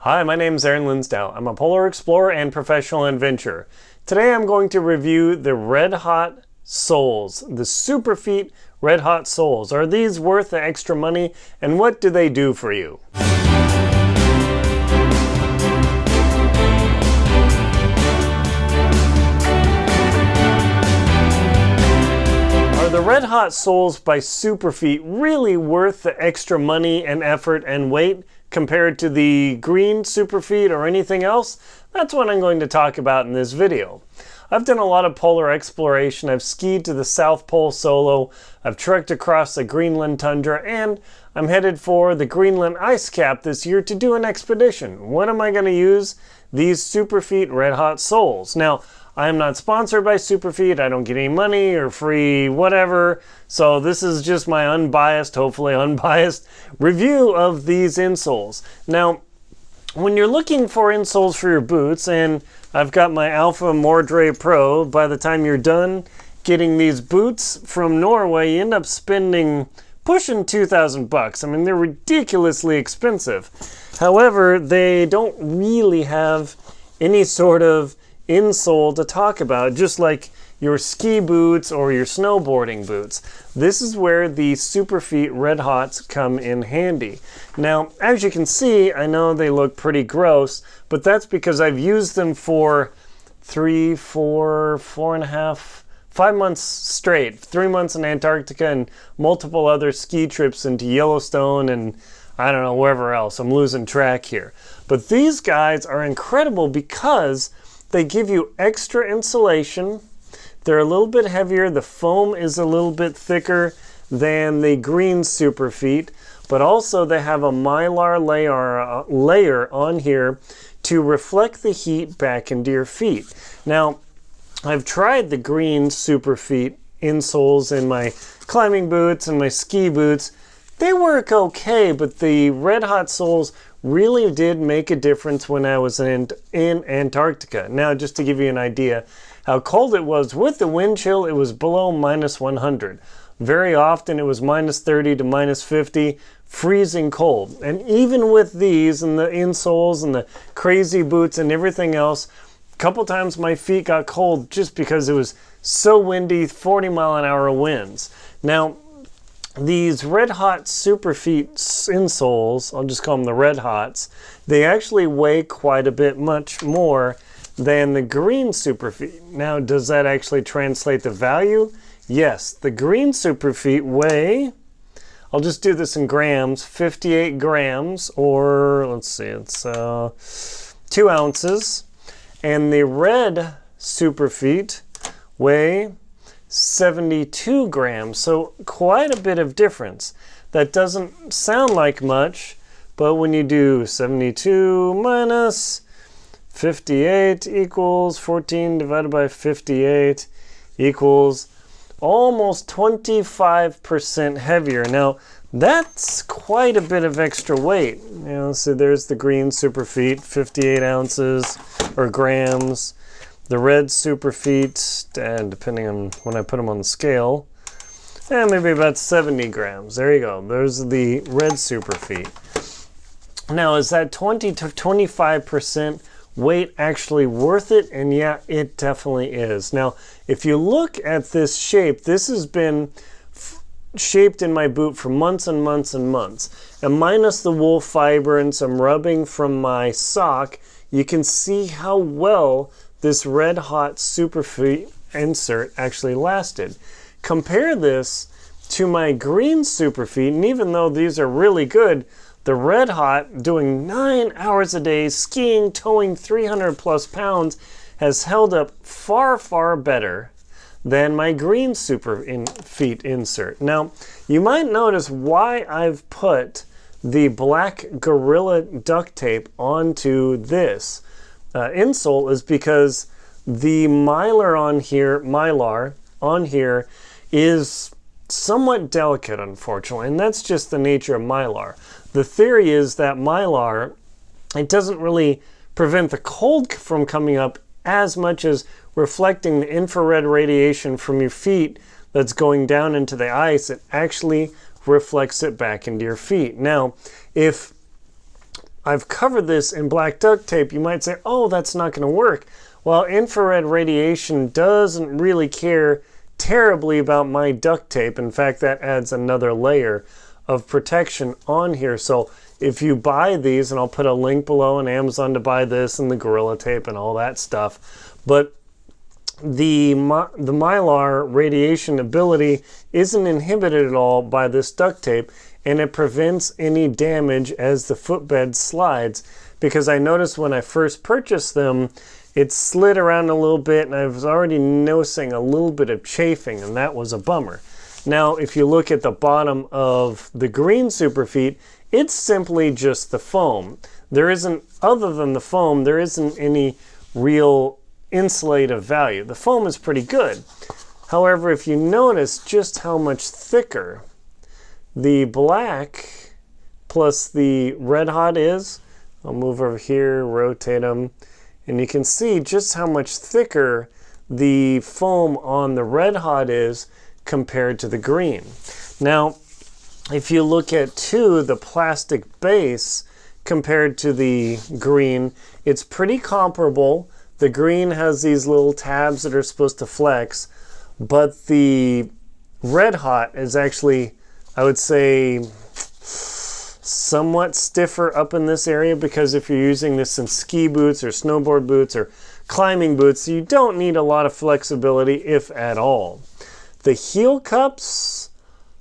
Hi, my name is Linsdau. I'm a polar explorer and professional adventurer. Today I'm going to review the Redhot soles, the Superfeet Redhot soles. Are these worth the extra money, and what do they do for you? Are the Redhot soles by Superfeet really worth the extra money and effort and weight compared to the green Superfeet or anything else? That's what I'm going to talk about in this video. I've done a lot of polar exploration. I've skied to the South Pole solo, I've trekked across the Greenland tundra, and I'm headed for the Greenland ice cap this year to do an expedition. When am I going to use these Superfeet Redhot soles? Now, I am not sponsored by Superfeet. I don't get any money or free whatever. So this is just my unbiased, hopefully unbiased, review of these insoles. Now, when you're looking for insoles for your boots, and I've got my Alpha Mordre Pro, by the time you're done getting these boots from Norway, you end up spending pushing 2,000 bucks. I mean, they're ridiculously expensive. However, they don't really have any sort of insole to talk about, just like your ski boots or your snowboarding boots. This is where the Superfeet Redhots come in handy. Now, as you can see, I know they look pretty gross, but that's because I've used them for 3, 4, 4.5, 5 months straight. 3 months in Antarctica and multiple other ski trips into Yellowstone and I don't know, wherever else. I'm losing track here. But these guys are incredible because they give you extra insulation. They're a little bit heavier. The foam is a little bit thicker than the green Superfeet, but also they have a Mylar layer on here to reflect the heat back into your feet. Now, I've tried the green Superfeet insoles in my climbing boots and my ski boots. They work okay, but the Redhot soles really did make a difference when I was in Antarctica. Now, just to give you an idea how cold it was, with the wind chill, it was below -100. Very often it was -30 to -50, freezing cold. And even with these and the insoles and the crazy boots and everything else, a couple times my feet got cold just because it was so windy, 40-mile-an-hour winds. Now, these Redhot Superfeet insoles, I'll just call them the Redhots, they actually weigh quite a bit much more than the green Superfeet. Now, does that actually translate the value? Yes, the green Superfeet weigh, I'll just do this in grams, 58 grams, or let's see, it's 2 ounces. And the red Superfeet weigh 72 grams, so quite a bit of difference. That doesn't sound like much, but when you do 72 minus 58 equals 14 divided by 58 equals almost 25% heavier. Now, that's quite a bit of extra weight. You know, so there's the green Superfeet, 58 ounces or grams. The red Superfeet, and depending on when I put them on the scale, maybe about 70 grams. There you go. Those are the red Superfeet. Now, is that 20 to 25% weight actually worth it? And yeah, it definitely is. Now, if you look at this shape, this has been shaped in my boot for months and months and months. And minus the wool fiber and some rubbing from my sock, you can see how well this Redhot Superfeet insert actually lasted. Compare this to my green Superfeet, and even though these are really good, the Redhot, doing 9 hours a day, skiing, towing 300 plus pounds, has held up far, far better than my green Superfeet insert. Now, you might notice why I've put the black Gorilla duct tape onto this insole is because the Mylar on here is somewhat delicate, unfortunately, and that's just the nature of Mylar. The theory is that Mylar, it doesn't really prevent the cold from coming up as much as reflecting the infrared radiation from your feet that's going down into the ice. It actually reflects it back into your feet. Now, if I've covered this in black duct tape, you might say, oh, that's not going to work. Well, infrared radiation doesn't really care terribly about my duct tape. In fact, that adds another layer of protection on here. So if you buy these, and I'll put a link below on Amazon to buy this and the Gorilla Tape and all that stuff, but the Mylar radiation ability isn't inhibited at all by this duct tape, and it prevents any damage as the footbed slides, because I noticed when I first purchased them, it slid around a little bit and I was already noticing a little bit of chafing, and that was a bummer. Now, if you look at the bottom of the green Superfeet, it's simply just the foam. There isn't, other than the foam, there isn't any real insulative value. The foam is pretty good. However, if you notice just how much thicker the black plus the Red Hot is, I'll move over here, rotate them, and you can see just how much thicker the foam on the Red Hot is compared to the green. Now, if you look at the plastic base compared to the green, it's pretty comparable. The green has these little tabs that are supposed to flex, but the Red Hot is actually, I would say, somewhat stiffer up in this area, because if you're using this in ski boots or snowboard boots or climbing boots, you don't need a lot of flexibility, if at all. The heel cups,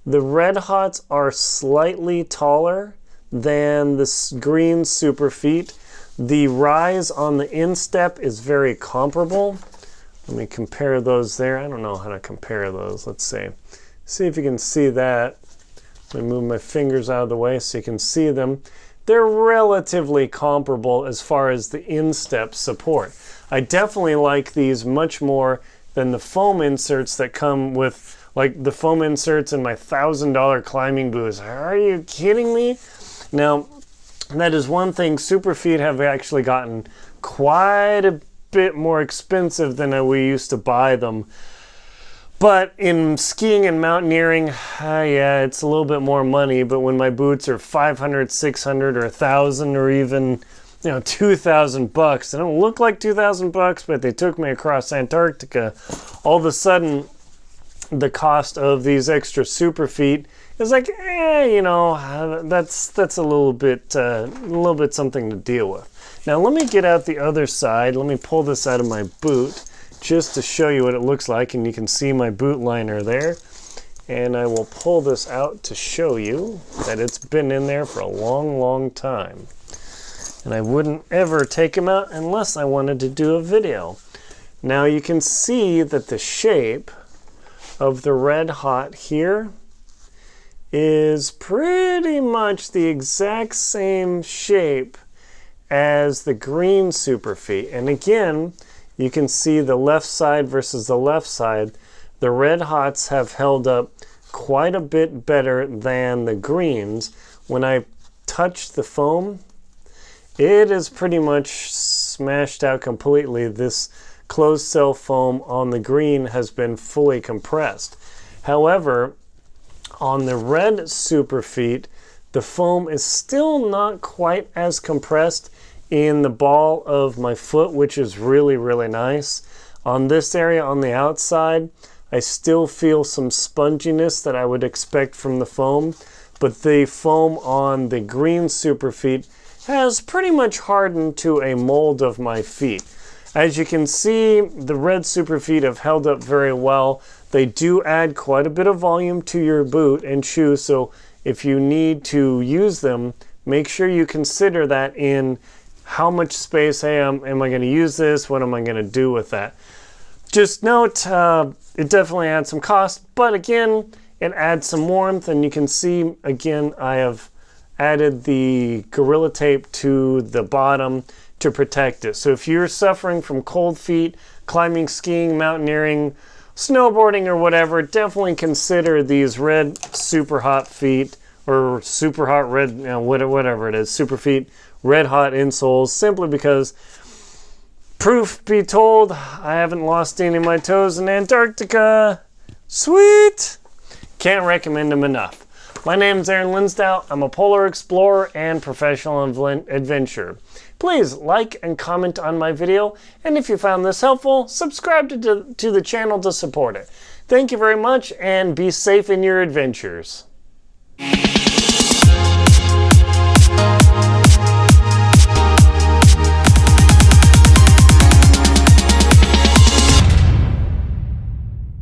the Red Hots are slightly taller than the green Superfeet. The rise on the instep is very comparable. Let me compare those there. I don't know how to compare those. Let's see. See if you can see that. Let me move my fingers out of the way so you can see them. They're relatively comparable as far as the instep support. I definitely like these much more than the foam inserts that come with, like the foam inserts in my $1,000 climbing boots. Are you kidding me? Now, that is one thing. Superfeet have actually gotten quite a bit more expensive than we used to buy them. But in skiing and mountaineering, yeah, it's a little bit more money. But when my boots are $500, $600, or $1,000, or even $2,000, they don't look like $2,000, but they took me across Antarctica. All of a sudden, the cost of these extra Superfeet is like, that's a little bit something to deal with. Now let me get out the other side. Let me pull this out of my boot, just to show you what it looks like, and you can see my boot liner there. And I will pull this out to show you that it's been in there for a long, long time. And I wouldn't ever take them out unless I wanted to do a video. Now you can see that the shape of the Red Hot here is pretty much the exact same shape as the green Superfeet. And again, you can see the left side versus the left side. The Red Hots have held up quite a bit better than the greens. When I touch the foam, it is pretty much smashed out completely. This closed cell foam on the green has been fully compressed. However, on the red Superfeet, the foam is still not quite as compressed in the ball of my foot, which is really, really nice. On this area on the outside, I still feel some sponginess that I would expect from the foam, but the foam on the green Superfeet has pretty much hardened to a mold of my feet. As you can see, the red Superfeet have held up very well. They do add quite a bit of volume to your boot and shoe, so if you need to use them, make sure you consider that in how much space, hey, am I going to use this? What am I going to do with that? Just note, it definitely adds some cost, but again, it adds some warmth, and you can see, again, I have added the Gorilla Tape to the bottom to protect it. So if you're suffering from cold feet, climbing, skiing, mountaineering, snowboarding, or whatever, definitely consider these red Super Hot feet, or Super Hot Red, whatever it is, Superfeet Red Hot Insoles, simply because, proof be told, I haven't lost any of my toes in Antarctica. Sweet! Can't recommend them enough. My name is Linsdau. I'm a polar explorer and professional adventurer. Please like and comment on my video, and if you found this helpful, subscribe to the channel to support it. Thank you very much, and be safe in your adventures.